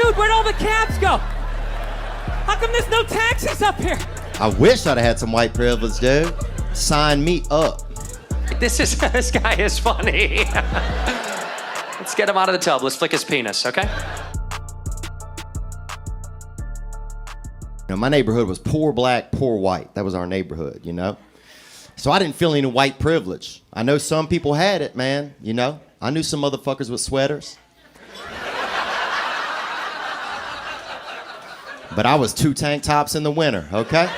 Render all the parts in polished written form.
dude, where'd all the cabs go? How come there's no taxis up here? I wish I'd have had some white privilege, dude. Sign me up. This guy is funny. Let's get him out of the tub. Let's flick his penis, okay? You know, my neighborhood was poor black, poor white. That was our neighborhood, you know? So I didn't feel any white privilege. I know some people had it, man, you know? I knew some motherfuckers with sweaters. But I was 2 tank tops in the winter, okay?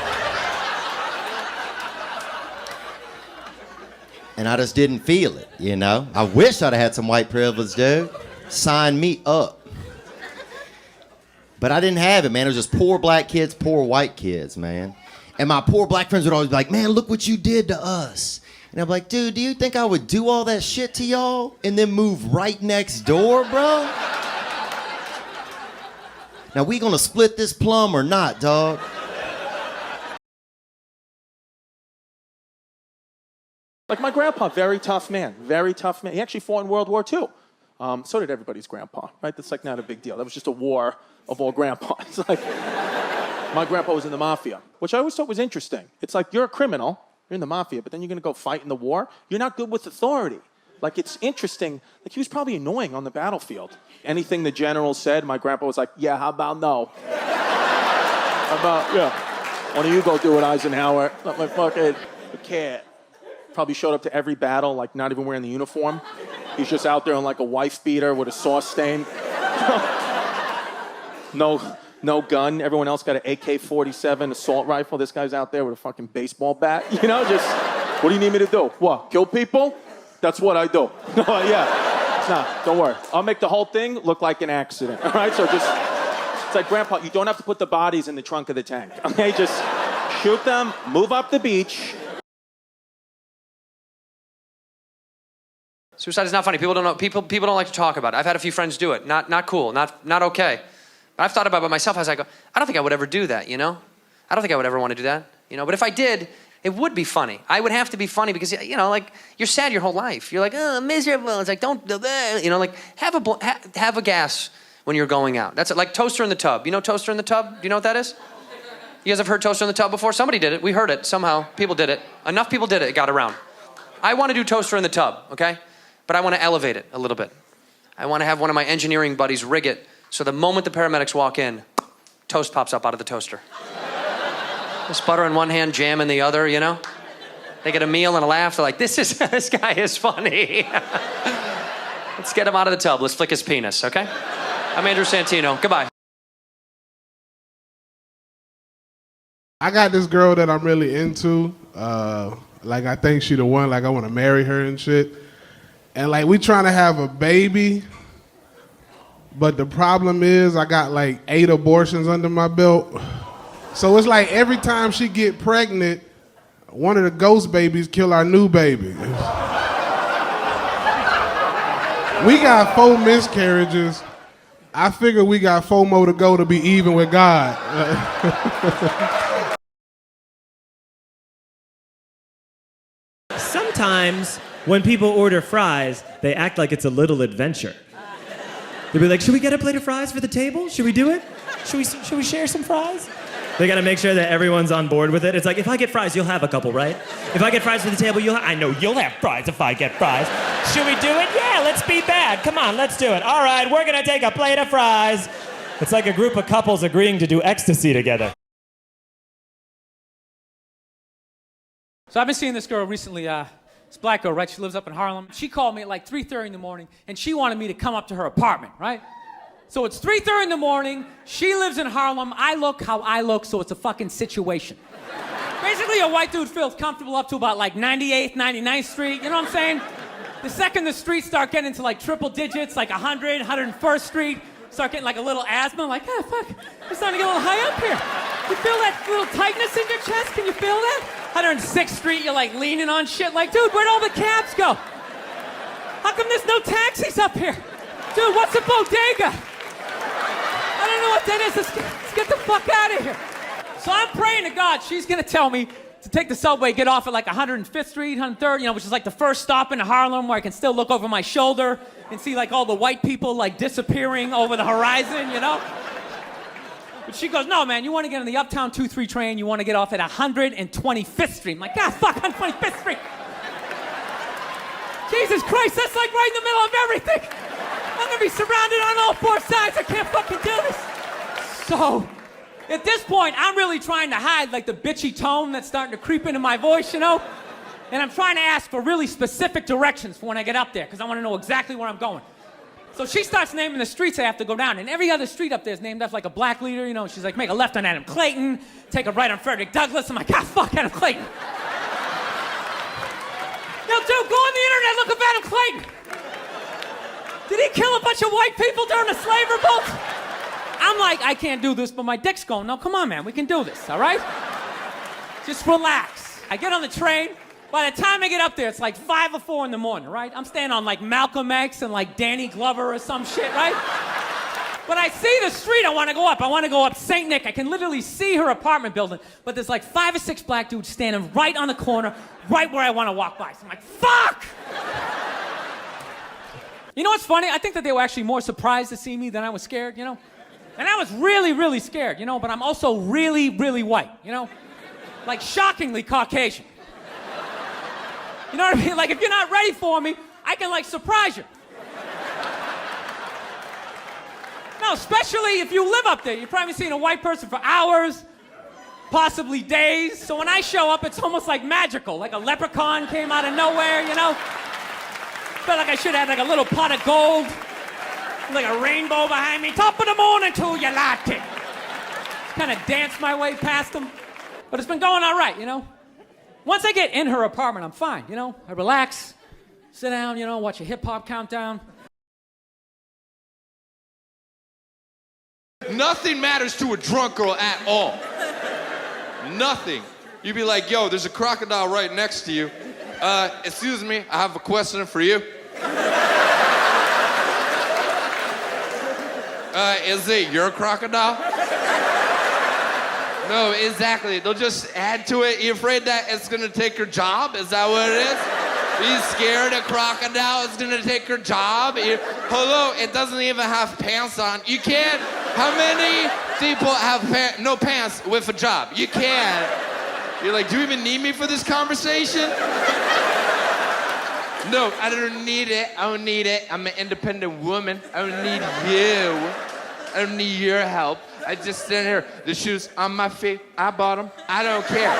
And I just didn't feel it, you know? I wish I'd have had some white privilege, dude. Sign me up. But I didn't have it, man. It was just poor black kids, poor white kids, man. And my poor black friends would always be like, man, look what you did to us. And I'm like, dude, do you think I would do all that shit to y'all and then move right next door, bro? Now, we gonna split this plum or not, dog? Like my grandpa, very tough man. He actually fought in World War II. So did everybody's grandpa, right? That's like not a big deal. That was just a war of all grandpas. Like, my grandpa was in the mafia, which I always thought was interesting. It's like, you're a criminal, you're in the mafia, but then you're gonna go fight in the war? You're not good with authority. Like, it's interesting. Like, he was probably annoying on the battlefield. Anything the general said, my grandpa was like, yeah, how about no? How about, yeah. Why don't you go do it, Eisenhower? Not my fucking cat. Probably showed up to every battle, like not even wearing the uniform. He's just out there on like a wife beater with a sauce stain. No gun. Everyone else got an AK-47 assault rifle. This guy's out there with a fucking baseball bat. You know, just, what do you need me to do? What, kill people? That's what I do. Yeah. Nah, don't worry. I'll make the whole thing look like an accident. All right, so just, it's like, Grandpa, you don't have to put the bodies in the trunk of the tank. Okay, just shoot them, move up the beach. Suicide is not funny. People don't know. People don't like to talk about it. I've had a few friends do it. Not cool. Not okay. But I've thought about it myself as I go, I don't think I would ever do that, you know? I don't think I would ever want to do that, you know? But if I did, it would be funny. I would have to be funny because, you know, like, you're sad your whole life. You're like, oh, miserable. It's like, don't, you know, like, have a gas when you're going out. That's it. Like toaster in the tub. You know toaster in the tub? Do you know what that is? You guys have heard toaster in the tub before? Somebody did it. We heard it somehow. People did it. Enough people did it. It got around. I want to do toaster in the tub, okay? But I want to elevate it a little bit. I want to have one of my engineering buddies rig it so the moment the paramedics walk in, toast pops up out of the toaster. Just butter in one hand, jam in the other, you know? They get a meal and a laugh. They're like, this guy is funny. Let's get him out of the tub. Let's flick his penis, okay? I'm Andrew Santino. Goodbye. I got this girl that I'm really into. Like, I think she the one. Like, I want to marry her and shit. And, like, we trying to have a baby. But the problem is I got, like, 8 abortions under my belt. So it's like every time she get pregnant, one of the ghost babies kill our new baby. We got 4 miscarriages. I figure we got 4 more to go to be even with God. Sometimes when people order fries, they act like it's a little adventure. They'll be like, should we get a plate of fries for the table? Should we do it? Should we share some fries? They gotta make sure that everyone's on board with it. It's like, if I get fries, you'll have a couple, right? If I get fries for the table, I know you'll have fries if I get fries. Should we do it? Yeah, let's be bad. Come on, let's do it. All right, we're gonna take a plate of fries. It's like a group of couples agreeing to do ecstasy together. So I've been seeing this girl recently, this black girl, right? She lives up in Harlem. She called me at like 3:30 in the morning, and she wanted me to come up to her apartment, right? So it's 3:30 in the morning, she lives in Harlem, I look how I look, so it's a fucking situation. Basically, a white dude feels comfortable up to about like 98th, 99th Street, you know what I'm saying? The second the streets start getting into like triple digits, like 100, 101st Street, start getting like a little asthma, like, oh, fuck, I'm starting to get a little high up here. You feel that little tightness in your chest? Can you feel that? 106th Street, you're like leaning on shit, like, dude, where'd all the cabs go? How come there's no taxis up here? Dude, what's a bodega? I don't know what that is. Let's get the fuck out of here. So I'm praying to God she's gonna tell me to take the subway, get off at like 105th Street, 103rd, you know, which is like the first stop in Harlem where I can still look over my shoulder and see like all the white people like disappearing over the horizon, you know? But she goes, no, man, you want to get on the Uptown 2-3 train, you want to get off at 125th Street. I'm like, God, fuck, 125th Street. Jesus Christ, that's like right in the middle of everything. I'm going to be surrounded on all four sides. I can't fucking do this. So, at this point, I'm really trying to hide like the bitchy tone that's starting to creep into my voice, you know? And I'm trying to ask for really specific directions for when I get up there, because I want to know exactly where I'm going. So she starts naming the streets I have to go down, and every other street up there is named after like a black leader, you know? She's like, make a left on Adam Clayton, take a right on Frederick Douglass. I'm like, God, fuck Adam Clayton. Yo, dude, go on the internet, look up Adam Clayton. Did he kill a bunch of white people during the slave revolt? I'm like, I can't do this, but my dick's going, no, come on, man, we can do this, all right? Just relax. I get on the train. By the time I get up there, it's like 5 or 4 in the morning, right? I'm staying on like Malcolm X and like Danny Glover or some shit, right? But I see the street I want to go up. I want to go up St. Nick. I can literally see her apartment building, but there's like 5 or 6 black dudes standing right on the corner, right where I want to walk by. So I'm like, fuck! You know what's funny? I think that they were actually more surprised to see me than I was scared, you know? And I was really, really scared, you know? But I'm also really, really white, you know? Like shockingly Caucasian. You know what I mean? Like if you're not ready for me, I can like surprise you. No, especially if you live up there. You've probably seen a white person for hours, possibly days. So when I show up, it's almost like magical. Like a leprechaun came out of nowhere, you know? Felt like I should have like a little pot of gold, like a rainbow behind me. Top of the morning to you, latte. Kind of danced my way past them. But it's been going all right, you know? Once I get in her apartment, I'm fine, you know? I relax, sit down, you know, watch a hip-hop countdown. Nothing matters to a drunk girl at all. Nothing. You'd be like, yo, there's a crocodile right next to you. Excuse me, I have a question for you. Is it your crocodile? No, exactly. They'll just add to it. You afraid that it's gonna take your job? Is that what it is? Are you scared a crocodile is gonna take your job? Hello, it doesn't even have pants on. You can't. How many people have no pants with a job? You can't. You're like, do you even need me for this conversation? No, I don't need it. I don't need it. I'm an independent woman. I don't need you. I don't need your help. I just stand here. The shoes on my feet, I bought them. I don't care.